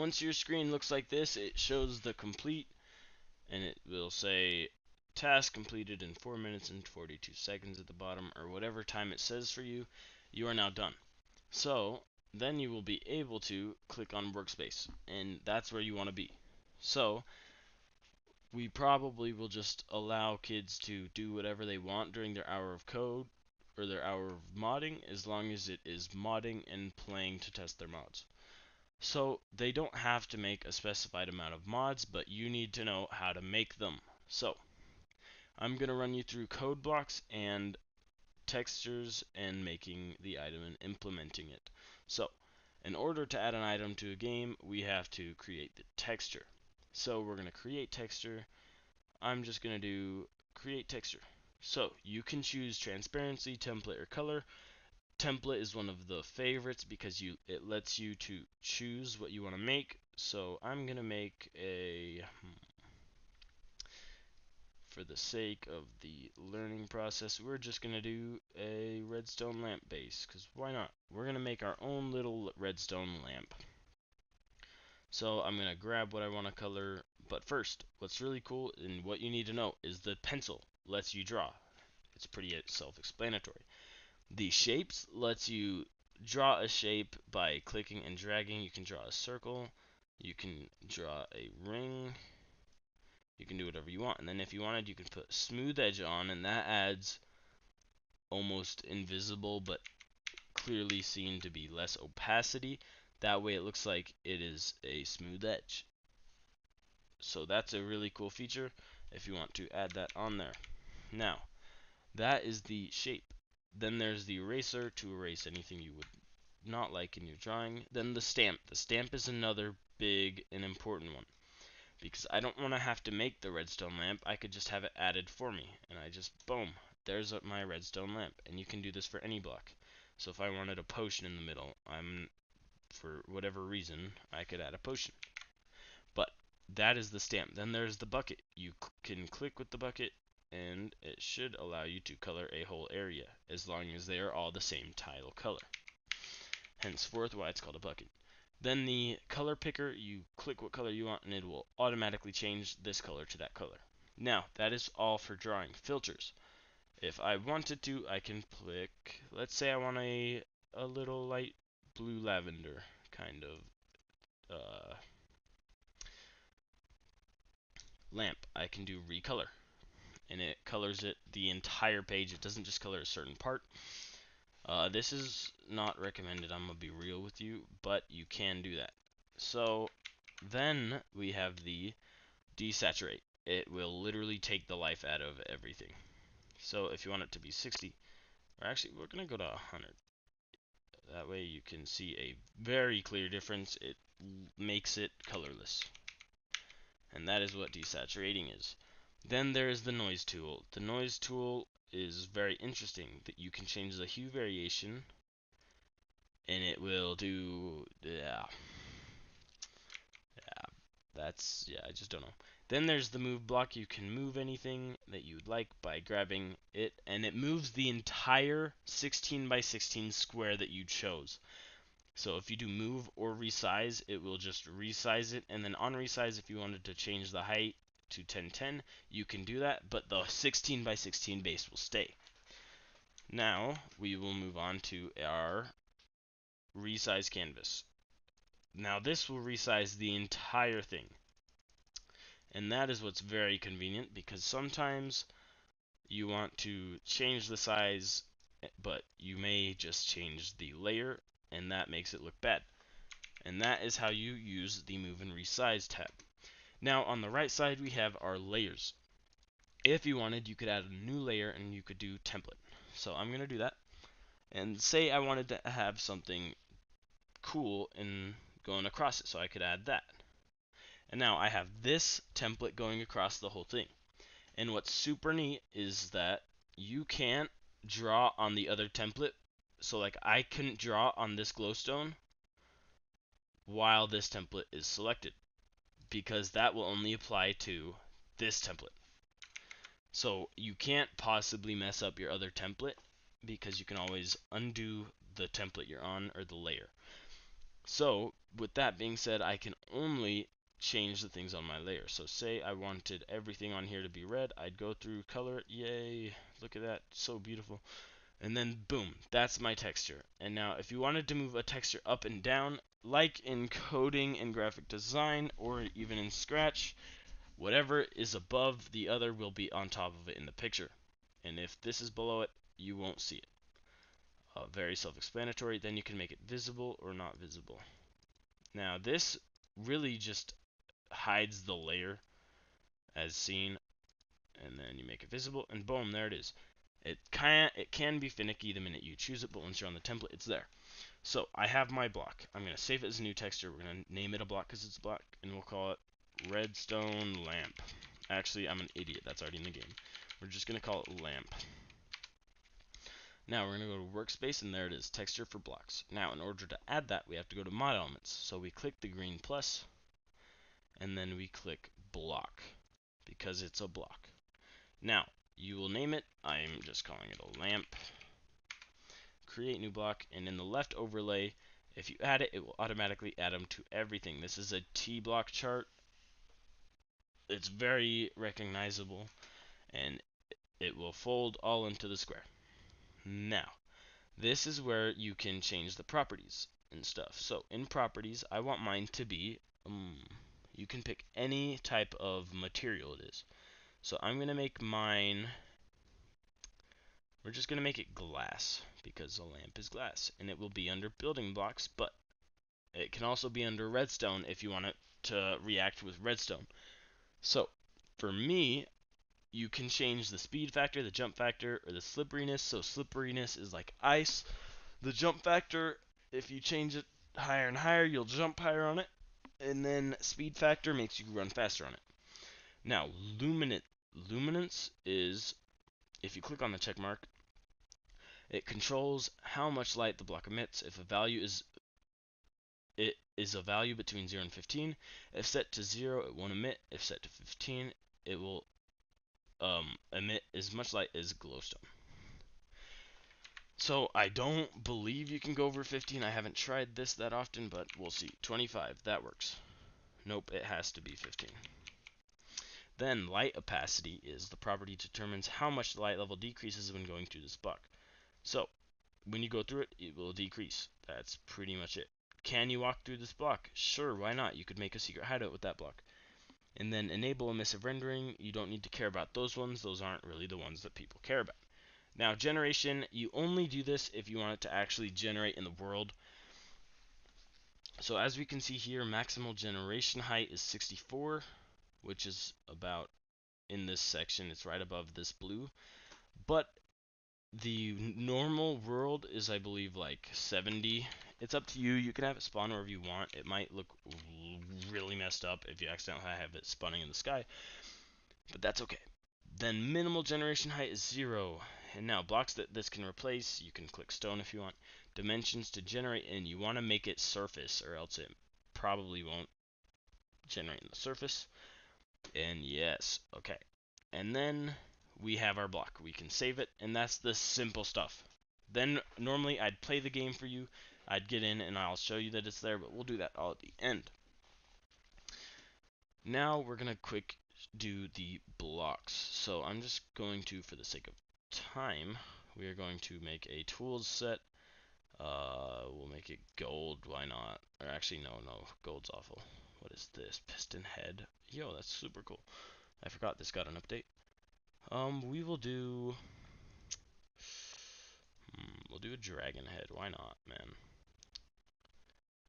once your screen looks like this, it shows the complete, and it will say task completed in 4 minutes and 42 seconds at the bottom, or whatever time it says for you. You are now done. So then you will be able to click on workspace, and that's where you want to be. So we probably will just allow kids to do whatever they want during their hour of code or their hour of modding, as long as it is modding and playing to test their mods. So they don't have to make a specified amount of mods, but you need to know how to make them. So I'm going to run you through code blocks and textures and making the item and implementing it. So in order to add an item to a game, we have to create the texture. So we're going to create texture. I'm just going to do create texture. So you can choose transparency, template, or color. Template is one of the favorites because it lets you to choose what you want to make. So I'm going to make a, for the sake of the learning process, we're just going to do a redstone lamp base, because why not? We're going to make our own little redstone lamp. So I'm going to grab what I want to color, but first, what's really cool and what you need to know is the pencil lets you draw. It's pretty self-explanatory. The shapes lets you draw a shape by clicking and dragging. You can draw a circle, you can draw a ring, you can do whatever you want. And then if you wanted, you can put smooth edge on, and that adds almost invisible but clearly seen to be less opacity. That way it looks like it is a smooth edge. So that's a really cool feature if you want to add that on there. Now, that is the shape. Then there's the eraser to erase anything you would not like in your drawing. Then the stamp. The stamp is another big and important one, because I don't want to have to make the redstone lamp. I could just have it added for me, and I just, boom, there's my redstone lamp. And you can do this for any block. So if I wanted a potion in the middle, for whatever reason, I could add a potion. But that is the stamp. Then there's the bucket. You can click with the bucket, and it should allow you to color a whole area, as long as they are all the same tile color. Henceforth, why it's called a bucket. Then the color picker, you click what color you want, and it will automatically change this color to that color. Now, that is all for drawing. Filters. If I wanted to, I can click, let's say I want a little light blue lavender kind of lamp. I can do recolor, and it colors it the entire page. It doesn't just color a certain part. This is not recommended, I'm gonna be real with you, but you can do that. So then we have the desaturate. It will literally take the life out of everything. So if you want it to be 60, or actually we're gonna go to 100. That way you can see a very clear difference. It makes it colorless. And that is what desaturating is. Then there is the noise tool. The noise tool is very interesting, that you can change the hue variation, and it will do, I just don't know. Then there's the move block. You can move anything that you would like by grabbing it, and it moves the entire 16 by 16 square that you chose. So if you do move or resize, it will just resize it, and then on resize, if you wanted to change the height to 1010, you can do that, but the 16 by 16 base will stay. Now we will move on to our resize canvas. Now this will resize the entire thing, and that is what's very convenient, because sometimes you want to change the size, but you may just change the layer, and that makes it look bad. And that is how you use the move and resize tab. Now on the right side we have our layers. If you wanted, you could add a new layer and you could do template. So I'm going to do that. And say I wanted to have something cool and going across it, so I could add that. And now I have this template going across the whole thing. And what's super neat is that you can't draw on the other template. So like I couldn't draw on this glowstone while this template is selected, because that will only apply to this template. So you can't possibly mess up your other template, because you can always undo the template you're on, or the layer. So with that being said, I can only change the things on my layer. So say I wanted everything on here to be red, I'd go through, color it, yay, look at that, so beautiful. And then boom, that's my texture. And now if you wanted to move a texture up and down, like in coding and graphic design, or even in Scratch, whatever is above the other will be on top of it in the picture. And if this is below it, you won't see it. Very self-explanatory. Then you can make it visible or not visible. Now this really just hides the layer as seen, and then you make it visible, and boom, there it is. It can be finicky the minute you choose it, but once you're on the template, it's there. So I have my block. I'm gonna save it as a new texture. We're gonna name it a block because it's black, and we'll call it redstone lamp. Actually, I'm an idiot. That's already in the game. We're just gonna call it lamp. Now we're gonna go to workspace, and there it is, texture for blocks. Now in order to add that, we have to go to mod elements. So we click the green plus, and then we click block because it's a block. Now you will name it. I'm just calling it a lamp. Create new block, and in the left overlay, if you add it, it will automatically add them to everything. This is a T block chart. It's very recognizable, and it will fold all into the square. Now, this is where you can change the properties and stuff. So in properties, I want mine to be, you can pick any type of material it is. So I'm going to make mine, we're just going to make it glass because the lamp is glass, and it will be under building blocks, but it can also be under redstone if you want it to react with redstone. So for me, you can change the speed factor, the jump factor, or the slipperiness. So slipperiness is like ice. The jump factor, if you change it higher and higher, you'll jump higher on it. And then speed factor makes you run faster on it. Now, luminance is, if you click on the check mark, it controls how much light the block emits. If a value is a value between 0 and 15. If set to 0, it won't emit. If set to 15, it will emit as much light as glowstone. So I don't believe you can go over 15. I haven't tried this that often, but we'll see. 25, that works. Nope, it has to be 15. Then light opacity is the property determines how much the light level decreases when going through this block. So when you go through it, it will decrease. That's pretty much it. Can you walk through this block? Sure, why not? You could make a secret hideout with that block. And then enable emissive rendering. You don't need to care about those ones. Those aren't really the ones that people care about. Now, generation, you only do this if you want it to actually generate in the world. So as we can see here, maximal generation height is 64, which is about in this section. It's right above this blue. But the normal world is, I believe, like 70. It's up to you. You can have it spawn wherever you want. It might look really messed up if you accidentally have it spawning in the sky, but that's okay. Then minimal generation height is 0. And now blocks that this can replace, you can click stone if you want. Dimensions to generate, and you want to make it surface, or else it probably won't generate in the surface. And yes, okay. And then we have our block. We can save it, and that's the simple stuff. Then normally I'd play the game for you. I'd get in and I'll show you that it's there, but we'll do that all at the end. Now we're going to quick do the blocks. So I'm just going to, for the sake of time, we are going to make a tools set. We'll make it gold, why not? Or actually, no, gold's awful. What is this? Piston head. Yo, that's super cool. I forgot this got an update. We will do... we'll do a dragon head, why not, man?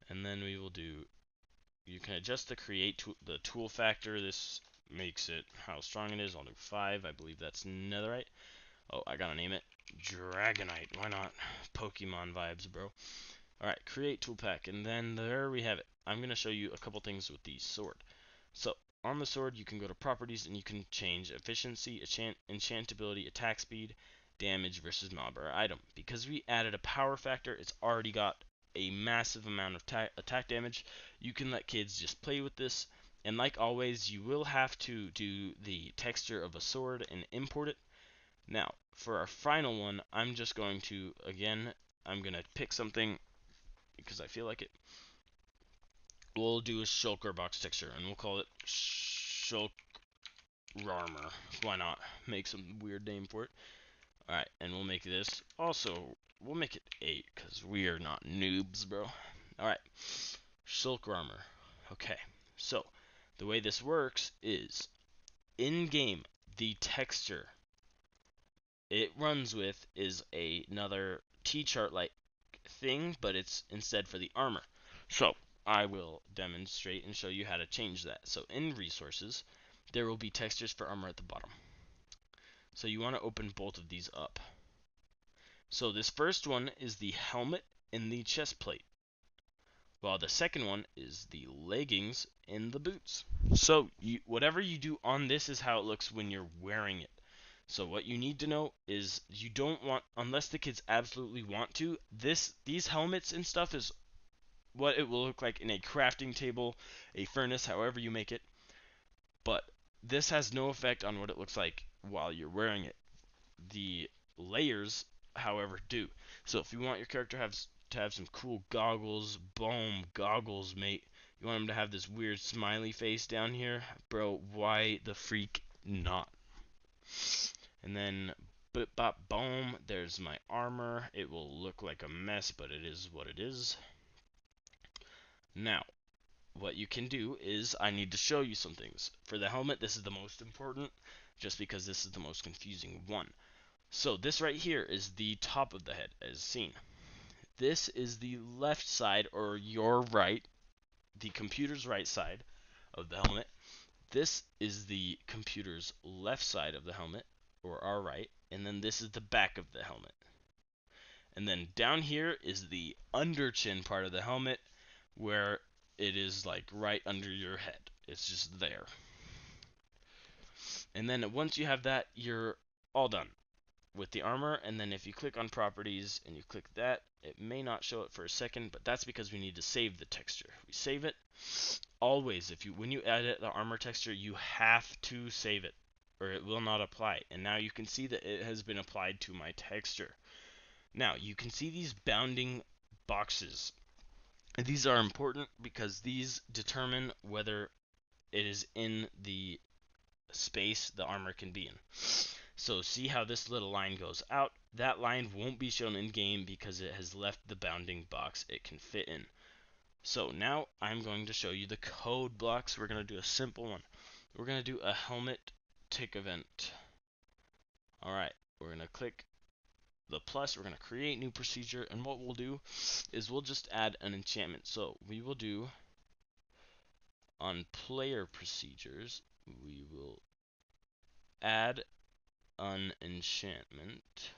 And then we will do... You can adjust the tool factor. This makes it how strong it is. I'll do 5. I believe that's netherite. Oh, I gotta name it Dragonite. Why not? Pokemon vibes, bro. Alright, create tool pack, and then there we have it. I'm gonna show you a couple things with the sword. So, on the sword, you can go to properties and you can change efficiency, enchantability, attack speed, damage versus mob or item. Because we added a power factor, it's already got a massive amount of attack damage. You can let kids just play with this, and like always, you will have to do the texture of a sword and import it. Now, for our final one, I'm just going to, again, I'm going to pick something because I feel like it. we'll do a shulker box texture, and we'll call it shulk armor. Why not? Make some weird name for it. Alright, and we'll make this also, we'll make it 8 because we are not noobs, bro. Alright, shulker armor. Okay, so the way this works is in game, the texture it runs with is another T-chart like thing, but it's instead for the armor. So I will demonstrate and show you how to change that. So in resources, there will be textures for armor at the bottom. So you want to open both of these up. So this first one is the helmet and the chest plate, while the second one is the leggings and the boots. So whatever you do on this is how it looks when you're wearing it. So what you need to know is you don't want, unless the kids absolutely want to, these helmets and stuff is what it will look like in a crafting table, a furnace, however you make it. But this has no effect on what it looks like while you're wearing it. The layers, however, do. So if you want your character to have some cool goggles, boom, goggles, mate. You want him to have this weird smiley face down here, bro, why the freak not? And then bop boom, there's my armor. It will look like a mess, but it is what it is. Now, what you can do is I need to show you some things. For the helmet, this is the most important, just because this is the most confusing one. So this right here is the top of the head, as seen. This is the left side, or your right, the computer's right side of the helmet. This is the computer's left side of the helmet, or our right, and then this is the back of the helmet. And then down here is the under chin part of the helmet, where it is like right under your head. It's just there. And then once you have that, you're all done with the armor. And then if you click on properties and you click that, it may not show it for a second, but that's because we need to save the texture. We save it always. When you edit the armor texture, you have to save it or it will not apply. And now you can see that it has been applied to my texture. Now you can see these bounding boxes. These are important because these determine whether it is in the space the armor can be in. So see how this little line goes out? That line won't be shown in game because it has left the bounding box it can fit in. So now I'm going to show you the code blocks. We're going to do a simple one. We're going to do a helmet tick event. Alright, we're going to click the plus, we're going to create new procedure, and what we'll do is we'll just add an enchantment. So we will do on player procedures, we will add an enchantment.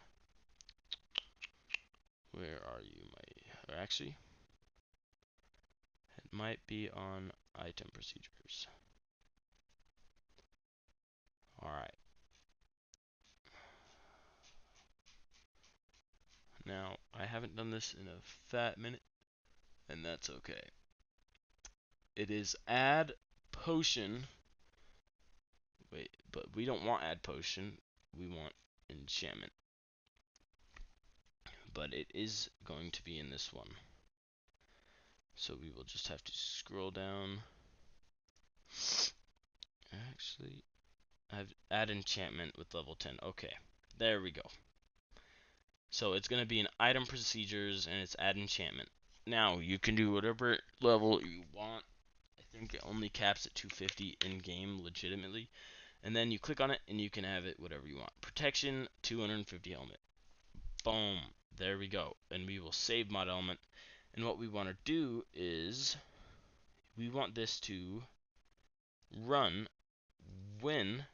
Where are you, my, or actually, it might be on item procedures. Alright. Now, I haven't done this in a fat minute, and that's okay. It is add potion. Wait, but we don't want add potion. We want enchantment. But it is going to be in this one. So we will just have to scroll down. Actually, I've add enchantment with level 10. Okay, there we go. So it's going to be in item procedures and it's add enchantment. Now you can do whatever level you want. I think it only caps at 250 in game legitimately. And then you click on it and you can have it whatever you want. Protection 250 helmet. Boom. There we go. And we will save mod element. And what we want to do is we want this to run when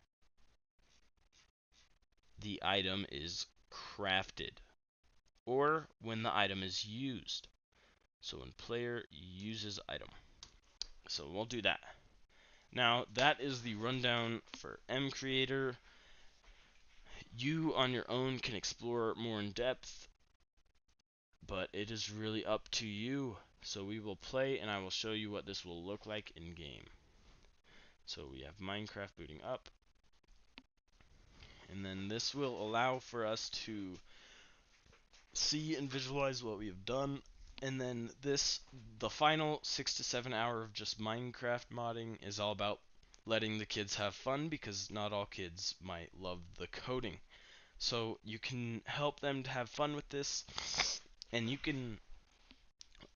the item is crafted or when the item is used. So when player uses item. So we'll do that. Now that is the rundown for Mcreator. You on your own can explore more in depth, but it is really up to you. So we will play and I will show you what this will look like in game. So we have Minecraft booting up. And then this will allow for us to see and visualize what we have done. And then the final 6 to 7 hour of just Minecraft modding is all about letting the kids have fun because not all kids might love the coding. So you can help them to have fun with this, and you can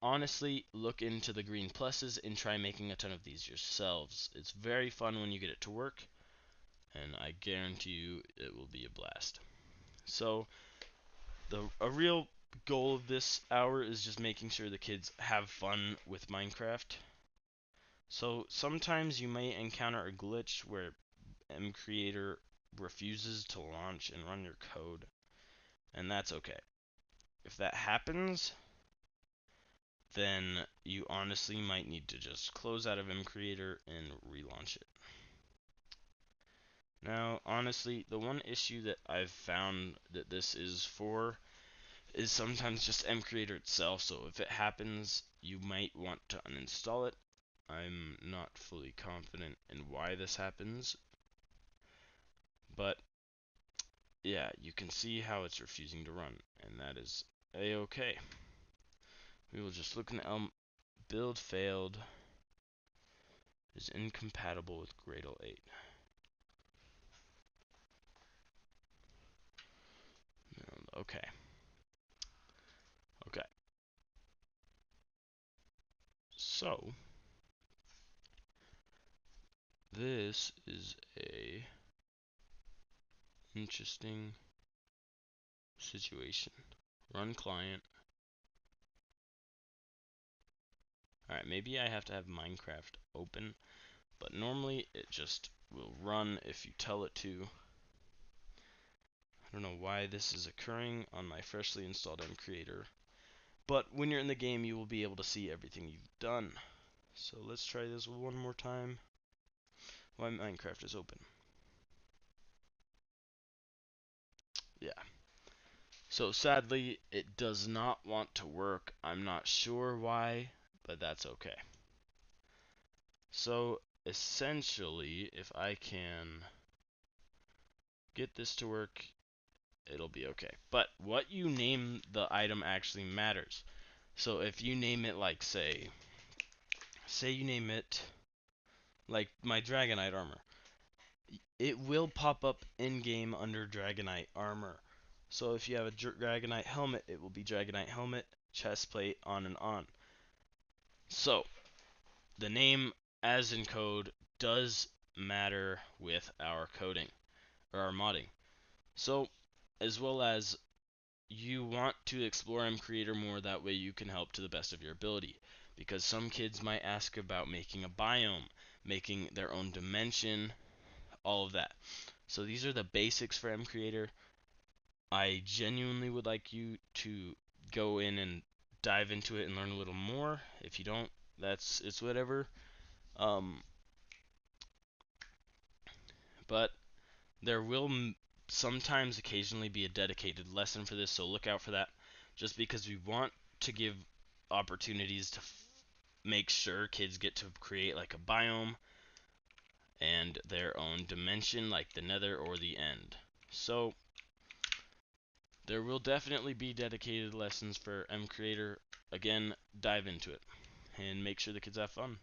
honestly look into the green pluses and try making a ton of these yourselves. It's very fun when you get it to work, and I guarantee you it will be a blast. So a real goal of this hour is just making sure the kids have fun with Minecraft. So sometimes you may encounter a glitch where Mcreator refuses to launch and run your code, and that's okay. If that happens, then you honestly might need to just close out of Mcreator and relaunch it. Now, honestly, the one issue that I've found that this is for is sometimes just Mcreator itself, so if it happens, you might want to uninstall it. I'm not fully confident in why this happens, but yeah, you can see how it's refusing to run, and that is a-okay. We will just look in the Elm. Build failed. Is incompatible with Gradle 8. Okay. Okay. So, this is a interesting situation. Run client. Alright, maybe I have to have Minecraft open, but normally it just will run if you tell it to. I don't know why this is occurring on my freshly installed Mcreator, but when you're in the game you will be able to see everything you've done. So let's try this one more time. Why Minecraft is open. Yeah. So sadly, it does not want to work. I'm not sure why, but that's okay. So essentially, if I can get this to work, it'll be okay. But what you name the item actually matters. So if you name it like, say you name it like my Dragonite armor, it will pop up in-game under Dragonite armor. So if you have a Dragonite helmet, it will be Dragonite helmet, chest plate, on and on. So the name as in code does matter with our coding or our modding. So as well as you want to explore Mcreator more, that way you can help to the best of your ability, because some kids might ask about making a biome, making their own dimension, all of that. So these are the basics for Mcreator. I genuinely would like you to go in and dive into it and learn a little more. If you don't, it's whatever. But there will sometimes occasionally be a dedicated lesson for this, so look out for that, just because we want to give opportunities to make sure kids get to create like a biome and their own dimension, like the nether or the end. So there will definitely be dedicated lessons for Mcreator. Again, dive into it and make sure the kids have fun.